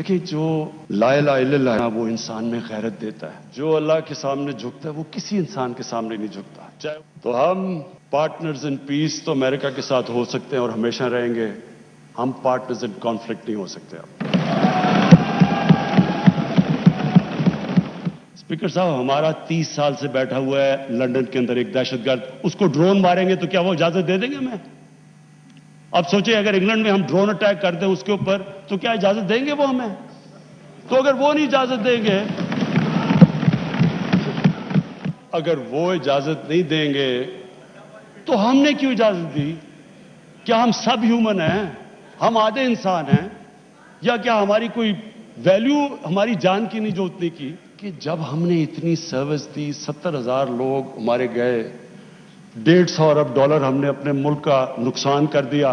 देखिए, जो ला इलाहा इल्लल्लाह वो इंसान में गैरत देता है। जो अल्लाह के सामने झुकता है वो किसी इंसान के सामने नहीं झुकता। चाहे तो हम पार्टनर्स इन पीस तो अमेरिका के साथ हो सकते हैं और हमेशा रहेंगे, हम पार्टनर्स इन कॉन्फ्लिक्ट नहीं हो सकते। स्पीकर साहब, हमारा 30 साल से बैठा हुआ है लंदन के अंदर एक दहशतगर्द, उसको ड्रोन मारेंगे तो क्या वो इजाजत दे देंगे हमें? अब सोचिए, अगर इंग्लैंड में हम ड्रोन अटैक कर दें उसके ऊपर तो क्या इजाजत देंगे वो हमें? तो अगर वो नहीं इजाजत देंगे, अगर वो इजाजत नहीं देंगे तो हमने क्यों इजाजत दी? क्या हम सब ह्यूमन हैं? हम आधे इंसान हैं? या क्या हमारी कोई वैल्यू हमारी जान की नहीं जो उतनी की? कि जब हमने इतनी सर्विस दी, 70,000 लोग हमारे गए, $150 अरब हमने अपने मुल्क का नुकसान कर दिया,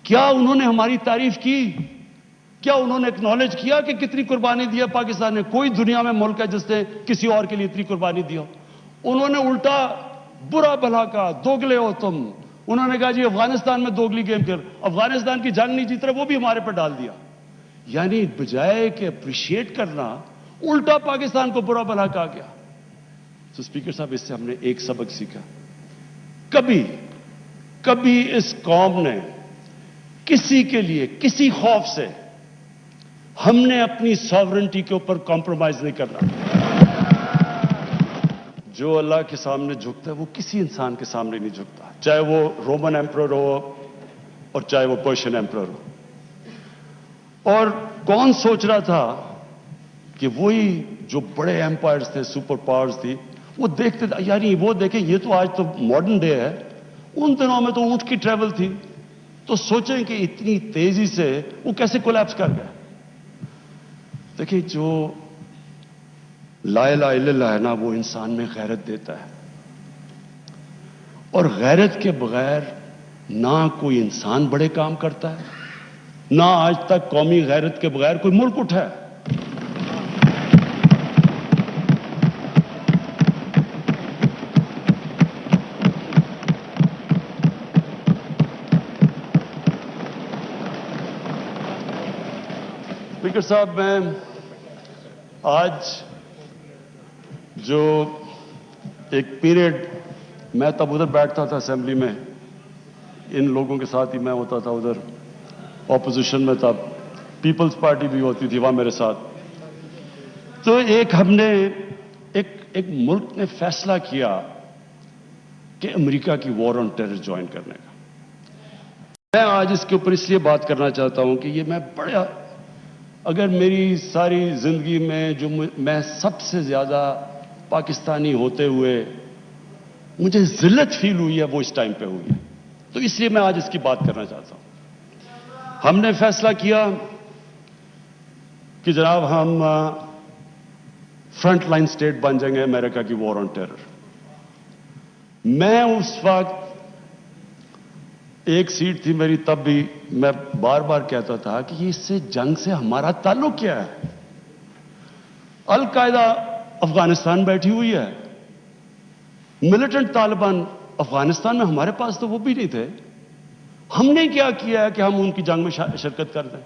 क्या उन्होंने हमारी तारीफ की? क्या उन्होंने एक्नॉलेज किया कि कितनी कुर्बानी दी है पाकिस्तान ने? कोई दुनिया में मुल्क है जिसने किसी और के लिए इतनी कुर्बानी दी हो? उन्होंने उल्टा बुरा भला कहा, दोगले हो तुम। उन्होंने कहा जी अफगानिस्तान में दोगली गेम खेल, अफगानिस्तान की जंग नहीं जीत रहे, वो भी हमारे पर डाल दिया। यानी बजाय कि अप्रिशिएट करना, उल्टा पाकिस्तान को बुरा भला कहा गया। तो स्पीकर साहब, इससे हमने एक सबक सीखा, कभी इस कौम ने किसी के लिए किसी खौफ से हमने अपनी सॉवरेंटी के ऊपर कॉम्प्रोमाइज नहीं करना। जो अल्लाह के सामने झुकता है वो किसी इंसान के सामने नहीं झुकता, चाहे वो रोमन एम्परर हो और चाहे वो पर्शियन एम्परर हो। और कौन सोच रहा था कि वही जो बड़े एम्पायर्स थे, सुपर पावर्स थी, वो देखते थे यार वो देखें, ये तो आज तो मॉडर्न डे है, उन दिनों में तो ऊंट की ट्रेवल थी। तो सोचें कि इतनी तेजी से वो कैसे कोलैप्स कर गया। देखिए, जो ला इलाहा इल्लल्लाह है ना, वो इंसान में गैरत देता है, और गैरत के बगैर ना कोई इंसान बड़े काम करता है, ना आज तक कौमी गैरत के बगैर कोई मुल्क उठा है। स्पीकर साहब, मैं आज जो एक पीरियड मैं तब उधर बैठता था असेंबली में, इन लोगों के साथ ही मैं होता था उधर, ऑपोजिशन में, तब पीपल्स पार्टी भी होती थी वहां मेरे साथ। तो एक मुल्क ने फैसला किया कि अमेरिका की वॉर ऑन टेरर ज्वाइन करने का। मैं आज इसके ऊपर इसलिए बात करना चाहता हूं कि ये मैं बड़ा, अगर मेरी सारी जिंदगी में जो मैं सबसे ज्यादा पाकिस्तानी होते हुए मुझे जिल्लत फील हुई है वो इस टाइम पे हुई है, तो इसलिए मैं आज इसकी बात करना चाहता हूं। हमने फैसला किया कि जनाब हम फ्रंट लाइन स्टेट बन जाएंगे अमेरिका की वॉर ऑन टेरर। मैं उस वक्त, एक सीट थी मेरी तब भी, मैं बार बार कहता था कि इससे जंग से हमारा ताल्लुक क्या है? अल कायदा अफगानिस्तान बैठी हुई है, मिलिटेंट तालिबान अफगानिस्तान में, हमारे पास तो वो भी नहीं थे। हमने क्या किया है कि हम उनकी जंग में शिरकत कर दें?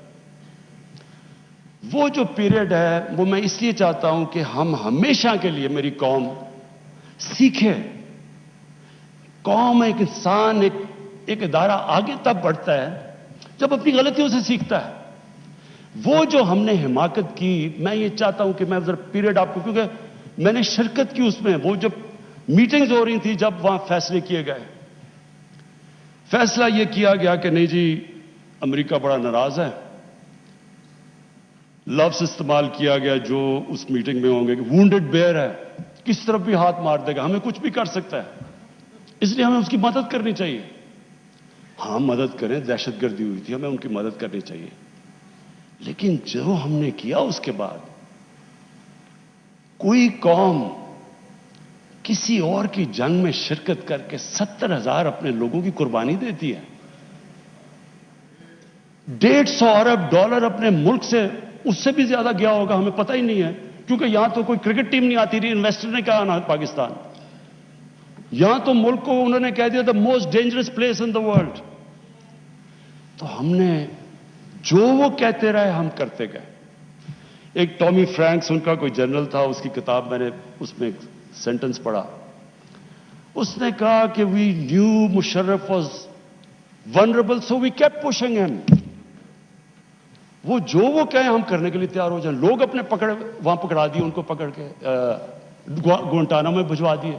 वो जो पीरियड है वो मैं इसलिए चाहता हूं कि हम हमेशा के लिए, मेरी कौम सीखे। कौम, एक इंसान, एक इदारा आगे तब बढ़ता है जब अपनी गलतियों से सीखता है। वो जो हमने हिमाकत की, मैं ये चाहता हूं कि मैं जरा पीरियड आपको, क्योंकि मैंने शिरकत की उसमें, वो जब मीटिंग्स हो रही थी, जब वहां फैसले किए गए, फैसला यह किया गया कि नहीं जी अमेरिका बड़ा नाराज है। लफ्ज इस्तेमाल किया गया जो उस मीटिंग में होंगे कि वुंडेड बेयर है, किस तरफ भी हाथ मार देगा, हमें कुछ भी कर सकता है, इसलिए हमें उसकी मदद करनी चाहिए। हाँ, मदद करें, दहशतगर्दी हुई थी, हमें उनकी मदद करनी चाहिए। लेकिन जो हमने किया उसके बाद, कोई कौम किसी और की जंग में शिरकत करके 70,000 अपने लोगों की कुर्बानी देती है, $150 अरब अपने मुल्क से, उससे भी ज्यादा गया होगा, हमें पता ही नहीं है, क्योंकि यहां तो कोई क्रिकेट टीम नहीं आती रही, इन्वेस्टर ने कहा ना पाकिस्तान, यहां तो मुल्क को उन्होंने कह दिया the most dangerous place in the world. तो हमने जो वो कहते रहे हम करते गए। एक टॉमी फ्रैंक्स उनका कोई जनरल था, उसकी किताब मैंने उसमें एक सेंटेंस पढ़ा। उसने कहा कि we knew Musharraf was vulnerable so we kept pushing him. वो जो वो कहे हम करने के लिए तैयार हो जाए। लोग अपने वहां पकड़ा दिए, उनको पकड़ के गुआंटानामो में भिजवा दिए।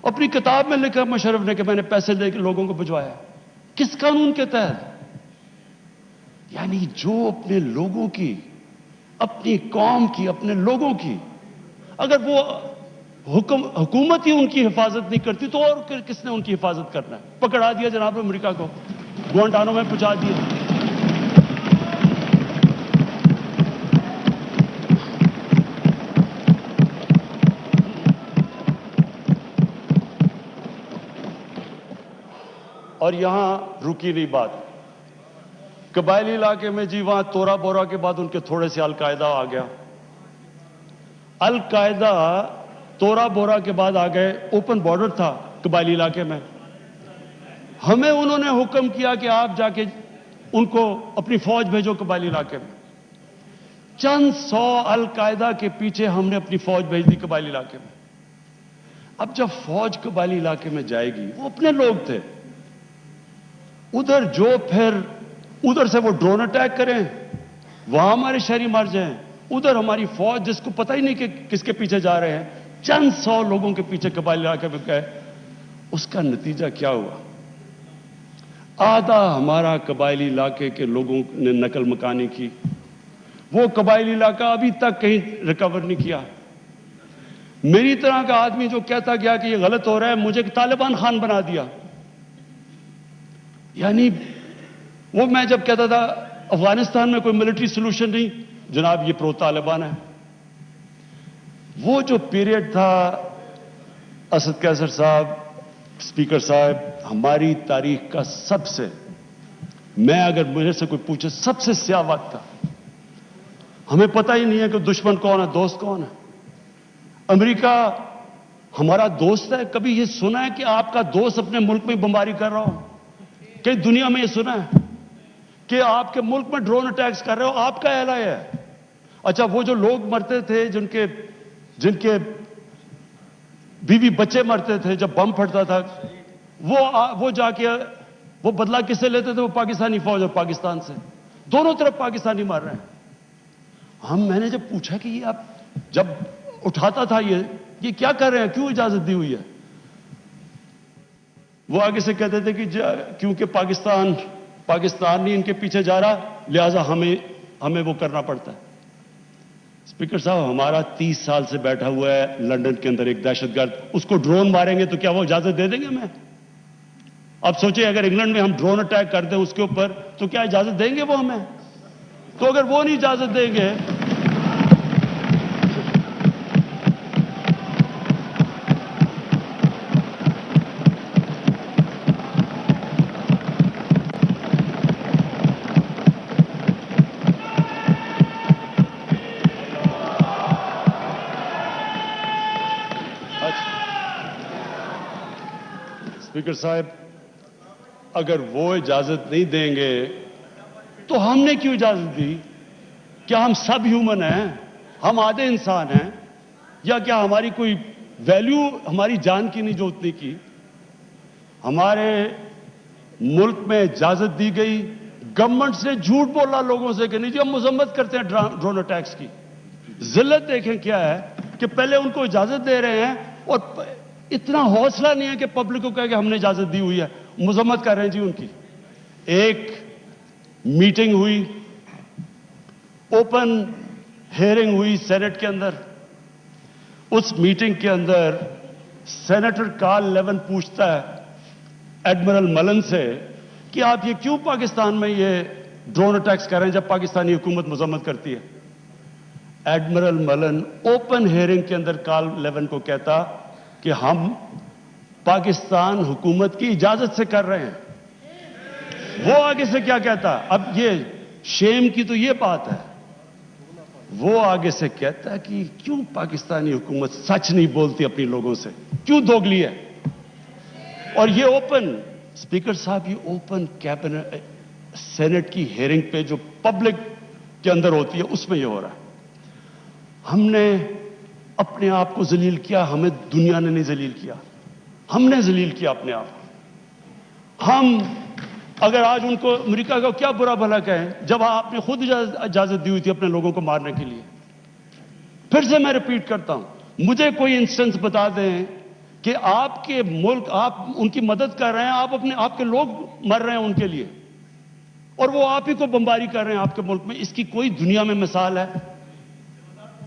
अपनी किताब में लिखा मुशर्रफ ने कि मैंने पैसे लेकर लोगों को भिजवाया। किस कानून के तहत? यानी जो अपने लोगों की, अपनी कौम की, अपने लोगों की, अगर वो हुकूमत ही उनकी हिफाजत नहीं करती तो और किसने उनकी हिफाजत करना है? पकड़ा दिया जनाब अमेरिका को, गुआंटानामो में पहुंचा दिया। और यहां रुकी नहीं बात। कबायली इलाके में जी वहां तोरा बोरा के बाद उनके थोड़े से अलकायदा आ गया। अलकायदा तोरा बोरा के बाद आ गए। ओपन बॉर्डर था कबायली इलाके में। हमें उन्होंने हुक्म किया कि आप जाके उनको अपनी फौज भेजो कबायली इलाके में। चंद 100 अलकायदा के पीछे हमने अपनी फौज भेज दी कबायली इलाके में। अब जब फौज कबायली इलाके में जाएगी, वो अपने लोग थे उधर, जो फिर उधर से वो ड्रोन अटैक करें, वहां हमारे शहरी मर जाएं, उधर हमारी फौज जिसको पता ही नहीं कि किसके पीछे जा रहे हैं, चंद 100 लोगों के पीछे कबायली इलाके में गए। उसका नतीजा क्या हुआ? आधा हमारा कबायली इलाके के लोगों ने नकल मकानी की। वो कबायली इलाका अभी तक कहीं रिकवर नहीं किया। मेरी तरह का आदमी जो कहता गया कि ये गलत हो रहा है, मुझे तालिबान खान बना दिया। यानी वो मैं जब कहता था अफगानिस्तान में कोई मिलिट्री सोल्यूशन नहीं, जनाब ये प्रो तालिबान है। वो जो पीरियड था, असद कैसर साहब, स्पीकर साहब, हमारी तारीख का सबसे, मैं अगर मुझे से कोई पूछे, सबसे स्याह वक्त था। हमें पता ही नहीं है कि दुश्मन कौन है, दोस्त कौन है। अमेरिका हमारा दोस्त है? कभी ये सुना है कि आपका दोस्त अपने मुल्क में बमबारी कर रहा हो? कई दुनिया में ये सुना है कि आपके मुल्क में ड्रोन अटैक्स कर रहे हो? आपका एलाय है। अच्छा, वो जो लोग मरते थे, जिनके बीवी बच्चे मरते थे जब बम फटता था, वो जाके वो बदला किससे लेते थे? वो पाकिस्तानी फौज और पाकिस्तान से। दोनों तरफ पाकिस्तानी मार रहे हैं। मैंने जब पूछा कि ये आप जब उठाता था ये क्या कर रहे हैं, क्यों इजाजत दी हुई है? वो आगे से कहते थे कि क्योंकि पाकिस्तान नहीं इनके पीछे जा रहा, लिहाजा हमें वो करना पड़ता है। स्पीकर साहब, हमारा 30 साल से बैठा हुआ है लंदन के अंदर एक दहशतगर्द, उसको ड्रोन मारेंगे तो क्या वो इजाजत दे देंगे हमें? अब सोचिए, अगर इंग्लैंड में हम ड्रोन अटैक कर दें उसके ऊपर, तो क्या इजाजत देंगे वो हमें? तो अगर वो नहीं इजाजत देंगे, स्पीकर साहब, अगर वो इजाजत नहीं देंगे तो हमने क्यों इजाजत दी? क्या हम सब ह्यूमन हैं? हम आधे इंसान हैं? या क्या हमारी कोई वैल्यू हमारी जान की नहीं जो उतनी की? हमारे मुल्क में इजाजत दी गई, गवर्नमेंट से झूठ बोला लोगों से कि नहीं जी हम मजम्मत करते हैं ड्रोन अटैक्स की। जिल्लत देखें क्या है कि पहले उनको इजाजत दे रहे हैं और इतना हौसला नहीं है कि पब्लिक को कहे कि हमने इजाजत दी हुई है, मजम्मत कर रहे हैं जी उनकी। एक मीटिंग हुई, ओपन हियरिंग हुई सेनेट के अंदर। उस मीटिंग के अंदर सेनेटर कार्ल लेवन पूछता है एडमिरल मलन से कि आप ये क्यों पाकिस्तान में ये ड्रोन अटैक्स कर रहे हैं जब पाकिस्तानी हुकूमत मजम्मत करती है? एडमिरल मलन ओपन हियरिंग के अंदर कार्ल लेवन को कहता कि हम पाकिस्तान हुकूमत की इजाजत से कर रहे हैं। वो आगे से क्या कहता? अब ये शेम की तो ये बात है। वो आगे से कहता है कि क्यों पाकिस्तानी हुकूमत सच नहीं बोलती अपनी लोगों से, क्यों दोगली है? और ये ओपन, स्पीकर साहब, ये ओपन कैबिनेट سینٹ کی ہیئرنگ پہ جو پبلک کے اندر ہوتی ہے اس میں یہ ہو رہا ہے. ہم نے اپنے آپ کو ذلیل کیا, ہمیں دنیا نے نہیں ذلیل کیا, ہم نے ذلیل کیا اپنے آپ کو. ہم اگر آج ان کو امریکہ کا کیا برا بھلا کہیں جب آپ نے خود اجازت دی ہوئی تھی اپنے لوگوں کو مارنے کے لیے. پھر سے میں ریپیٹ کرتا ہوں, مجھے کوئی انسٹنس بتا دیں کہ آپ کے ملک, آپ ان کی مدد کر رہے ہیں, آپ کے لوگ مر رہے ہیں ان کے لیے, اور وہ آپ ہی کو بمباری کر رہے ہیں آپ کے ملک میں. اس کی کوئی دنیا میں مثال ہے؟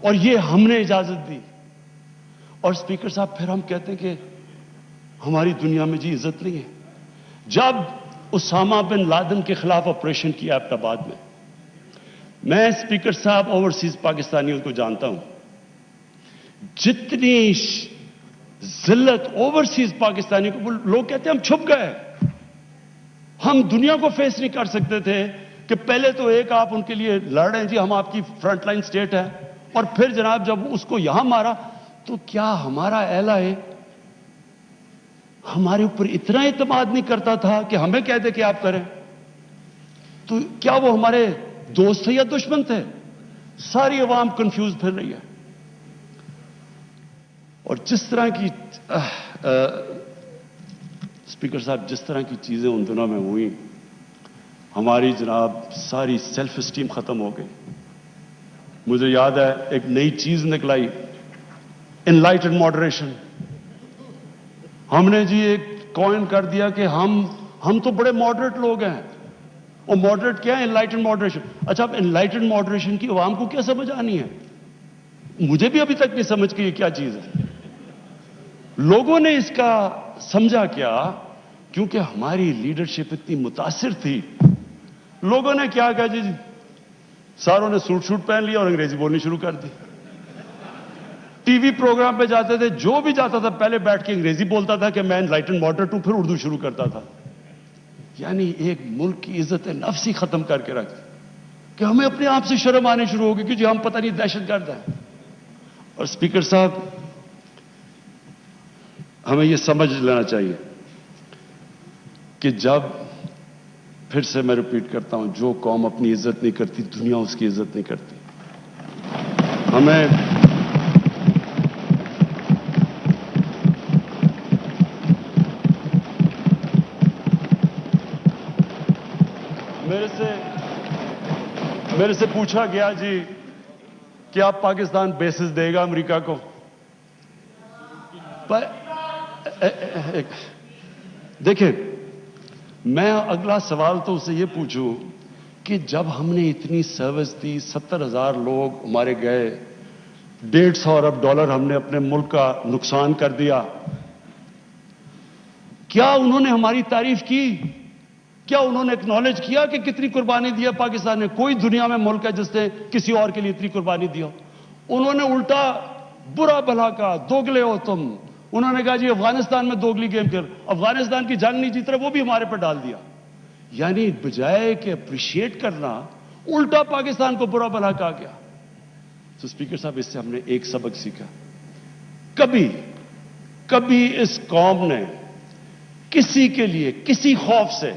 اور یہ ہم نے اجازت دی. اور اسپیکر صاحب پھر ہم کہتے ہیں کہ ہماری دنیا میں جی عزت نہیں ہے. جب اسامہ بن لادن کے خلاف آپریشن کیا ایبٹ آباد میں اسپیکر صاحب اوورسیز پاکستانیوں کو جانتا ہوں, جتنی ذلت اوورسیز پاکستانی کو, لوگ کہتے ہیں ہم چھپ گئے, ہم دنیا کو فیس نہیں کر سکتے تھے کہ پہلے تو ایک آپ ان کے لیے لڑ رہے ہیں جی ہم آپ کی فرنٹ لائن سٹیٹ ہے, اور پھر جناب جب اس کو یہاں مارا تو کیا ہمارا اہل ہے ہمارے اوپر اتنا اعتماد نہیں کرتا تھا کہ ہمیں کہہ دے کہ آپ کریں؟ تو کیا وہ ہمارے دوست تھے یا دشمن تھے؟ ساری عوام کنفیوز پھر رہی ہے. اور جس طرح کی اسپیکر صاحب جس طرح کی چیزیں ان دنوں میں ہوئی, ہماری جناب ساری سیلف اسٹیم ختم ہو گئی. مجھے یاد ہے ایک نئی چیز نکلائی, انلائٹنڈ ماڈریشن. ہم نے جی ایک کوئن کر دیا کہ ہم تو بڑے ماڈریٹ لوگ ہیں. اور ماڈریٹ کیا ہے؟ Enlightened moderation. اچھا, اب انلائٹنڈ ماڈریشن کی عوام کو کیا سمجھ آنی ہے؟ مجھے بھی ابھی تک نہیں سمجھ کہ یہ کیا چیز ہے. لوگوں نے اس کا سمجھا کیا؟ کیونکہ ہماری لیڈرشپ اتنی متاثر تھی. لوگوں نے کیا کہا جی ساروں نے سوٹ شوٹ پہن لیا اور انگریزی بولنی شروع کر دی. ٹی وی پروگرام پہ جاتے تھے, جو بھی جاتا تھا پہلے بیٹھ کے انگریزی بولتا تھا کہ میں انلائٹنڈ ماڈریٹ ہوں, پھر اردو شروع کرتا تھا. یعنی ایک ملک کی عزت نفس ہی ختم کر کے رکھ کہ ہمیں اپنے آپ سے شرم آنے شروع ہوگی کہ جی ہم پتہ نہیں دہشت گرد ہیں. اور اسپیکر صاحب ہمیں یہ سمجھ لینا چاہیے کہ جب, پھر سے میں ریپیٹ کرتا ہوں, جو قوم اپنی عزت نہیں کرتی دنیا اس کی عزت نہیں کرتی. ہمیں میرے سے پوچھا گیا جی کہ آپ پاکستان بیسز دے گا امریکہ کو. دیکھیں, میں اگلا سوال تو اسے یہ پوچھوں کہ جب ہم نے اتنی سروس دی, 70,000 لوگ ہمارے گئے, $150 ارب ہم نے اپنے ملک کا نقصان کر دیا, کیا انہوں نے ہماری تعریف کی؟ کیا انہوں نے ایکنالج کیا کہ کتنی قربانی دی ہے پاکستان نے؟ کوئی دنیا میں ملک ہے جس نے کسی اور کے لیے اتنی قربانی دی ہو؟ انہوں نے الٹا برا بھلا کہا, دوگلے ہو تم. انہوں نے کہا جی افغانستان میں دوگلی گیم کر, افغانستان کی جنگ نہیں جیت رہا, وہ بھی ہمارے پر ڈال دیا. یعنی بجائے کہ اپریشیٹ کرنا, الٹا پاکستان کو برا بھلا کہا گیا. تو اسپیکر صاحب اس سے ہم نے ایک سبق سیکھا, کبھی اس قوم نے کسی کے لیے کسی خوف سے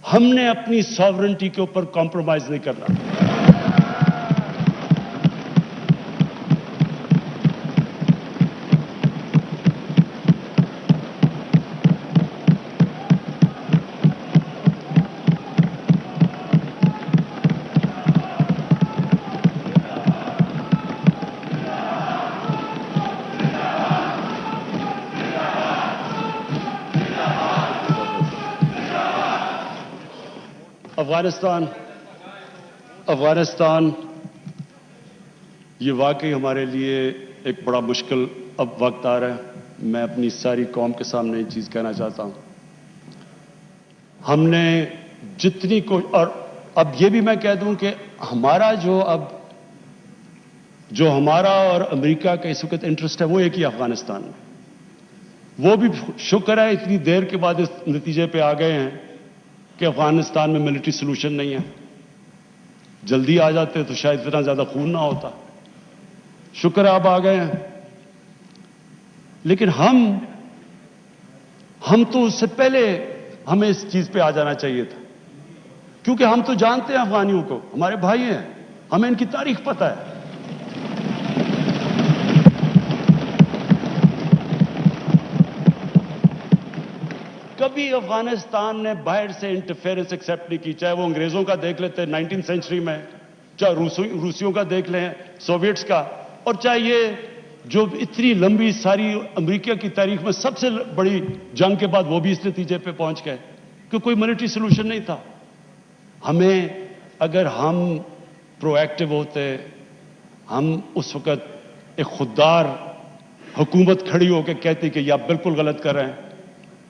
ہم نے اپنی ساورنٹی کے اوپر کمپرومائز نہیں کرنا. افغانستان یہ واقعی ہمارے لیے ایک بڑا مشکل اب وقت آ رہا ہے. میں اپنی ساری قوم کے سامنے یہ چیز کہنا چاہتا ہوں, ہم نے جتنی اور اب یہ بھی میں کہہ دوں کہ ہمارا جو ہمارا اور امریکہ کا اس وقت انٹرسٹ ہے وہ ایک ہی افغانستان میں. وہ بھی شکر ہے اتنی دیر کے بعد اس نتیجے پہ آ گئے ہیں کہ افغانستان میں ملٹری سولوشن نہیں ہے. جلدی آ جاتے تو شاید اتنا زیادہ خون نہ ہوتا. شکر ہے آپ آ گئے ہیں. لیکن ہم تو اس سے پہلے ہمیں اس چیز پہ آ جانا چاہیے تھا. کیونکہ ہم تو جانتے ہیں افغانیوں کو، ہمارے بھائی ہیں، ہمیں ان کی تاریخ پتہ ہے. کبھی افغانستان نے باہر سے انٹرفیئرنس ایکسیپٹ نہیں کی، چاہے وہ انگریزوں کا دیکھ لیتے 19 سینچری میں، چاہے روسیوں کا دیکھ لیں، سوویٹس کا، اور چاہے یہ جو اتنی لمبی ساری امریکہ کی تاریخ میں سب سے بڑی جنگ کے بعد وہ بھی اس نتیجے پہ پہنچ گئے کہ کوئی ملٹری سولوشن نہیں تھا. ہمیں اگر ہم پرو ایکٹیو ہوتے، ہم اس وقت ایک خوددار حکومت کھڑی ہو کے کہتی کہ یہ آپ بالکل غلط کر رہے ہیں،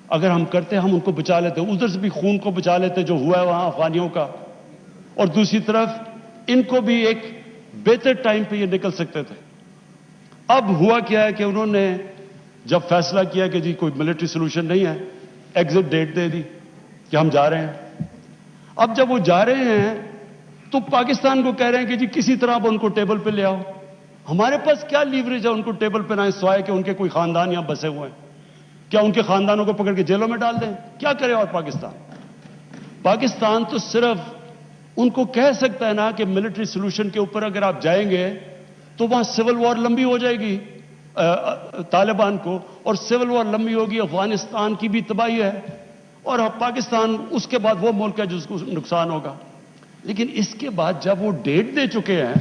اگر ہم کرتے ہم ان کو بچا لیتے، ادھر سے بھی خون کو بچا لیتے جو ہوا ہے وہاں افغانیوں کا، اور دوسری طرف ان کو بھی ایک بہتر ٹائم پہ یہ نکل سکتے تھے. اب ہوا کیا ہے کہ انہوں نے جب فیصلہ کیا کہ جی کوئی ملٹری سولوشن نہیں ہے، ایگزٹ ڈیٹ دے دی کہ ہم جا رہے ہیں. اب جب وہ جا رہے ہیں تو پاکستان کو کہہ رہے ہیں کہ جی کسی طرح اب ان کو ٹیبل پہ لے آؤ. ہمارے پاس کیا لیوریج ہے ان کو ٹیبل پہ نہ سوائے کہ ان کے کوئی خاندان یہاں بسے ہوئے ہیں؟ کیا ان کے خاندانوں کو پکڑ کے جیلوں میں ڈال دیں؟ کیا کرے؟ اور پاکستان تو صرف ان کو کہہ سکتا ہے نا کہ ملٹری سولوشن کے اوپر اگر آپ جائیں گے تو وہاں سول وار لمبی ہو جائے گی طالبان کو، اور سول وار لمبی ہوگی، افغانستان کی بھی تباہی ہے، اور پاکستان اس کے بعد وہ ملک ہے جس کو نقصان ہوگا. لیکن اس کے بعد جب وہ ڈیٹ دے چکے ہیں،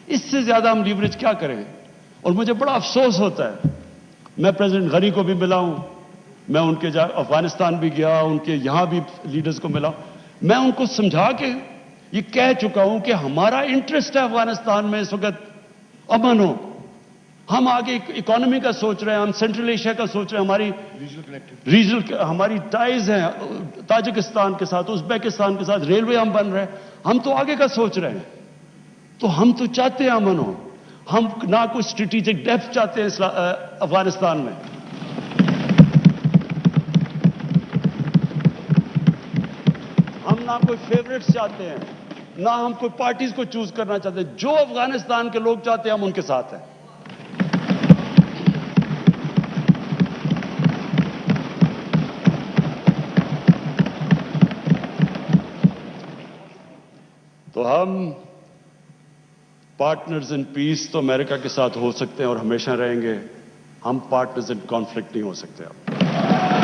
اس سے زیادہ ہم لیوریج کیا کریں؟ اور مجھے بڑا افسوس ہوتا ہے، میں پریزیڈنٹ غنی کو بھی ملا ہوں، میں ان کے افغانستان بھی گیا، ان کے یہاں بھی لیڈرز کو ملا، میں ان کو سمجھا کے یہ کہہ چکا ہوں کہ ہمارا انٹرسٹ ہے افغانستان میں اس وقت امن ہو. ہم آگے اکانومی کا سوچ رہے ہیں، ہم سینٹرل ایشیا کا سوچ رہے ہیں، ہماری ریجنل ہماری ٹائز ہیں تاجکستان کے ساتھ، ازبیکستان کے ساتھ، ریلوے ہم بن رہے ہیں، ہم تو آگے کا سوچ رہے ہیں. تو ہم تو چاہتے ہیں امن ہو، ہم نہ کوئی اسٹریٹجک ڈیپتھ چاہتے ہیں افغانستان میں. ہم نہ کوئی فیوریٹس چاہتے ہیں، نہ ہم کوئی پارٹیز کو چوز کرنا چاہتے ہیں. جو افغانستان کے لوگ چاہتے ہیں ہم ان کے ساتھ ہیں. تو ہم پارٹنرز ان پیس تو امریکہ کے ساتھ ہو سکتے ہیں اور ہمیشہ رہیں گے، ہم پارٹنرز ان کانفلکٹ نہیں ہو سکتے. اب